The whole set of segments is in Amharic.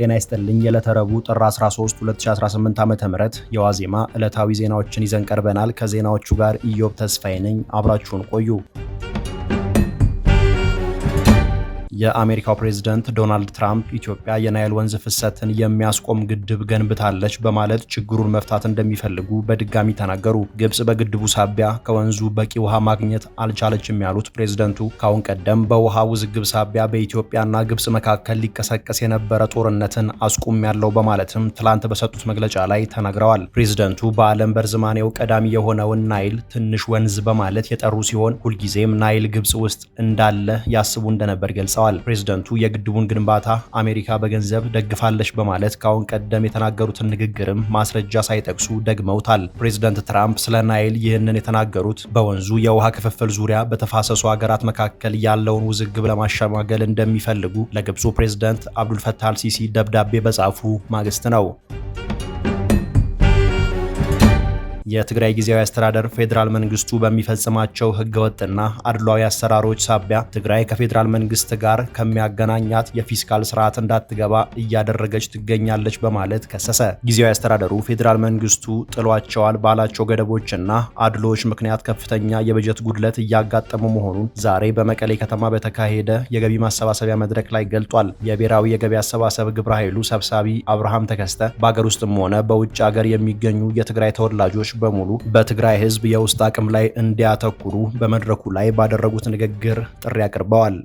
ጤና ይስጥልኝ። የዕለተ ረቡዕ ጥር 13 2018 ዓ.ም የዋዜማ ዕለታዊ ዜናዎችን ይዘን ቀርበናል። ከዜናዎቹ ጋር ኢዮብ ተስፋዬ ነኝ። አብራችሁን ቆዩ። የአሜሪካው ፕሬዝዳንት ዶናልድ ትራምፕ ኢትዮጵያ የናይል ወንዝ ፍሰትን የሚያስቆም ግድብ ገንብታለች በማለት ችግሩን መፍታት እንደሚፈልጉ በድጋሚ ተናገሩ። ግብጽ በግድቡ ሳቢያ ከወንዙ በቂ ውሃ ማግኘት አልቻለችም ያሉት ፕሬዝዳንቱ ካሁን ቀደም በውሃ ውዝግብ ሳቢያ በኢትዮጵያና ግብጽ መካከል ሊቀሰቀስ የነበረ ጦርነትን አስቁሜያለሁ በማለትም ትላንት በሰጡት መግለጫ ላይ ተናግረዋል። ፕሬዝዳንቱ በዓለም በርዝማኔው ቀዳሚ የሆነውን ናይል ትንሽ ወንዝ በማለት የጠሩ ሲሆን ሁልጊዜም ናይል ግብጽ ውስጥ እንዳለ ያስቡ እንደነበር ገልጸዋል። ፕሬዝዳንቱ የግድቡን ግንባታ አሜሪካ በገንዘብ ደግፋለች በማለት ካሁን ቀደም የተናገሩትን ንግግርም ማስረጃ ሳይጠቅሱ ደግመውታል። ፕሬዝዳንት ትራምፕ ስለ ናይል ይህንን የተናገሩት በወንዙ የውሃ ክፍፍል ዙሪያ በተፋሰሱ ሀገራት መካከል ያለውን ውዝግብ ለማሸማገል እንደሚፈልጉ ለግብፁ ፕሬዝዳንት አብዱልፈታህ አልሲሲ ደብዳቤ በጻፉ ማግስት ነው። የትግራይ ጊዜያዊ አስተዳደር ፌዴራል መንግስቱ በሚፈጽማቸው ህገወጥና አድሏዊ አሰራሮች ሳቢያ ትግራይ ከፌዴራል መንግስት ጋር ከሚያገናኛት የፊስካል ስርዓት እንዳትገባ እያደረገች ትገኛለች በማለት ከሰሰ። ጊዜያዊ አስተዳደሩ ፌዴራል መንግስቱ ጥሏቸዋል ባላቸው ገደቦችና አድሎዎች ምክንያት ከፍተኛ የበጀት ጉድለት እያጋጠሙ መሆኑን ዛሬ በመቀሌ ከተማ በተካሄደ የገቢ ማሰባሰቢያ መድረክ ላይ ገልጧል። የብሔራዊ የገቢ አሰባሰብ ግብረ ኃይሉ ሰብሳቢ አብርሃም ተከስተ በአገር ውስጥም ሆነ በውጭ ሀገር የሚገኙ የትግራይ ተወላጆች በሙሉ በትግራይ ህዝብ የውስጥ አቅም ላይ እንዲያተኩሩ በመድረኩ ላይ ባደረጉት ንግግር ጥሪ አቅርበዋል።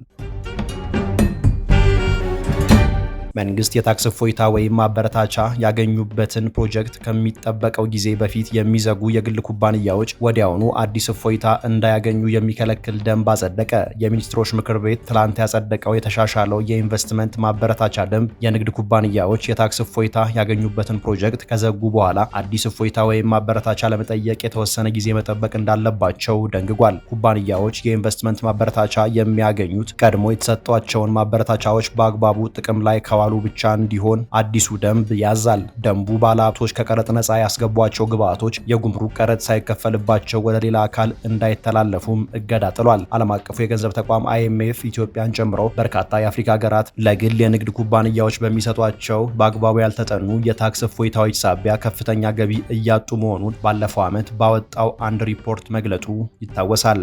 መንግስት የታክስ እፎይታ ወይም ማበረታቻ ያገኙበትን ፕሮጀክት ከሚጠበቀው ጊዜ በፊት የሚዘጉ የግል ኩባንያዎች ወዲያውኑ አዲስ እፎይታ እንዳያገኙ የሚከለክል ደንብ አጸደቀ። የሚኒስትሮች ምክር ቤት ትላንት ያጸደቀው የተሻሻለው የኢንቨስትመንት ማበረታቻ ደንብ የንግድ ኩባንያዎች የታክስ እፎይታ ያገኙበትን ፕሮጀክት ከዘጉ በኋላ አዲስ እፎይታ ወይም ማበረታቻ ለመጠየቅ የተወሰነ ጊዜ መጠበቅ እንዳለባቸው ደንግጓል። ኩባንያዎች የኢንቨስትመንት ማበረታቻ የሚያገኙት ቀድሞ የተሰጧቸውን ማበረታቻዎች በአግባቡ ጥቅም ላይ ዋሉ ብቻ እንዲሆን አዲሱ ደንብ ያዛል። ደንቡ ባለሀብቶች ከቀረጥ ነፃ ያስገቧቸው ግብዓቶች የጉምሩክ ቀረጥ ሳይከፈልባቸው ወደ ሌላ አካል እንዳይተላለፉም እገዳ ጥሏል። ዓለም አቀፉ የገንዘብ ተቋም IMF ኢትዮጵያን ጨምሮ በርካታ የአፍሪካ ሀገራት ለግል የንግድ ኩባንያዎች በሚሰጧቸው በአግባቡ ያልተጠኑ የታክስ እፎይታዎች ሳቢያ ከፍተኛ ገቢ እያጡ መሆኑን ባለፈው ዓመት ባወጣው አንድ ሪፖርት መግለጹ ይታወሳል።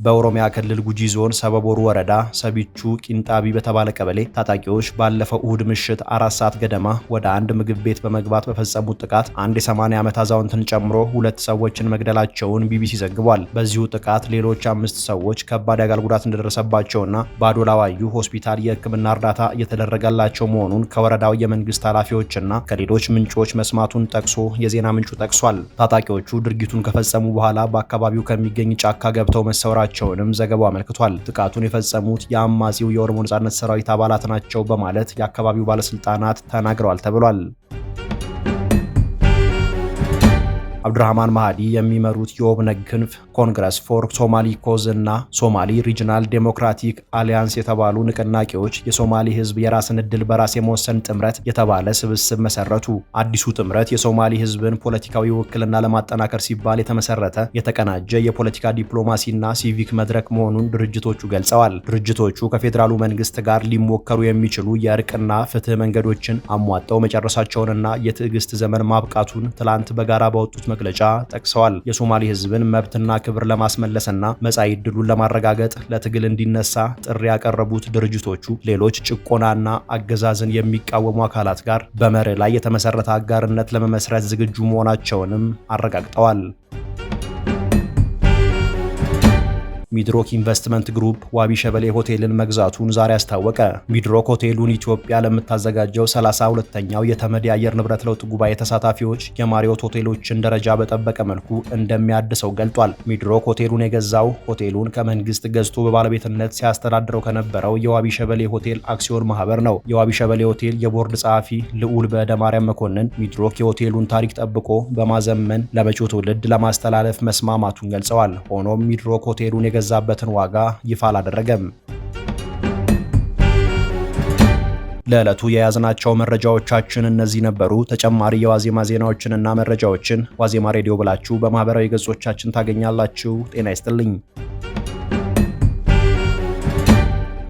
በኦሮሚያ ክልል ጉጂ ዞን ሰበቦሩ ወረዳ ሰቢቹ ቂንጣቢ በተባለ ቀበሌ ታጣቂዎች ባለፈው እሁድ ምሽት 4 ሰዓት ገደማ ወደ አንድ ምግብ ቤት በመግባት በፈጸሙት ጥቃት አንድ የ80 ዓመት አዛውንትን ጨምሮ 2 ሰዎችን መግደላቸውን ቢቢሲ ዘግቧል። በዚሁ ጥቃት ሌሎች 5 ሰዎች ከባድ የአካል ጉዳት እንደደረሰባቸውና በአዶላ ዋዩ ሆስፒታል የሕክምና እርዳታ እየተደረገላቸው መሆኑን ከወረዳው የመንግስት ኃላፊዎችና ከሌሎች ምንጮች መስማቱን ጠቅሶ የዜና ምንጩ ጠቅሷል። ታጣቂዎቹ ድርጊቱን ከፈጸሙ በኋላ በአካባቢው ከሚገኝ ጫካ ገብተው መሰወራቸውንም ዘገባው አመልክቷል። ጥቃቱን የፈጸሙት የአማጺው የኦሮሞ ነጻነት ሰራዊት አባላት ናቸው በማለት የአካባቢው ባለስልጣናት ተናግረዋል ተብሏል። አብዱራህማን ማህዲ የሚመሩት የኦብነግ ክንፍ ኮንግረስ ፎር ሶማሊ ኮዝ እና ሶማሊ ሪጅናል ዴሞክራቲክ አሊያንስ የተባሉ ንቅናቄዎች የሶማሊ ህዝብ የራስን እድል በራስ የመወሰን ጥምረት የተባለ ስብስብ መሰረቱ። አዲሱ ጥምረት የሶማሊ ህዝብን ፖለቲካዊ ውክልና ለማጠናከር ሲባል የተመሰረተ የተቀናጀ የፖለቲካ ዲፕሎማሲና ሲቪክ መድረክ መሆኑን ድርጅቶቹ ገልጸዋል። ድርጅቶቹ ከፌዴራሉ መንግስት ጋር ሊሞከሩ የሚችሉ የእርቅና ፍትህ መንገዶችን አሟጠው መጨረሳቸውንና የትዕግስት ዘመን ማብቃቱን ትላንት በጋራ ባወጡት መግለጫ ጠቅሰዋል። የሶማሊ ህዝብን መብትና ክብር ለማስመለስና መጻኢ ዕድሉን ለማረጋገጥ ለትግል እንዲነሳ ጥሪ ያቀረቡት ድርጅቶቹ ሌሎች ጭቆናና አገዛዝን የሚቃወሙ አካላት ጋር በመርህ ላይ የተመሰረተ አጋርነት ለመመስረት ዝግጁ መሆናቸውንም አረጋግጠዋል። ሚድሮክ ኢንቨስትመንት ግሩፕ ዋቢ ሸበሌ ሆቴልን መግዛቱን ዛሬ አስታወቀ። ሚድሮክ ሆቴሉን ኢትዮጵያ ለምታዘጋጀው 32ኛው የተመድ የአየር ንብረት ለውጥ ጉባኤ ተሳታፊዎች የማሪዮት ሆቴሎችን ደረጃ በጠበቀ መልኩ እንደሚያድሰው ገልጧል። ሚድሮክ ሆቴሉን የገዛው ሆቴሉን ከመንግስት ገዝቶ በባለቤትነት ሲያስተዳድረው ከነበረው የዋቢ ሸበሌ ሆቴል አክሲዮን ማህበር ነው። የዋቢ ሸበሌ ሆቴል የቦርድ ጸሐፊ ልዑል በደ ማርያም መኮንን ሚድሮክ የሆቴሉን ታሪክ ጠብቆ በማዘመን ለመጪው ትውልድ ለማስተላለፍ መስማማቱን ገልጸዋል። ሆኖም ሚድሮክ ሆቴሉን የገዛበትን ዋጋ ይፋ አላደረገም። ለዕለቱ የያዝናቸው መረጃዎቻችን እነዚህ ነበሩ። ተጨማሪ የዋዜማ ዜናዎችንና መረጃዎችን ዋዜማ ሬዲዮ ብላችሁ በማህበራዊ ገጾቻችን ታገኛላችሁ። ጤና ይስጥልኝ።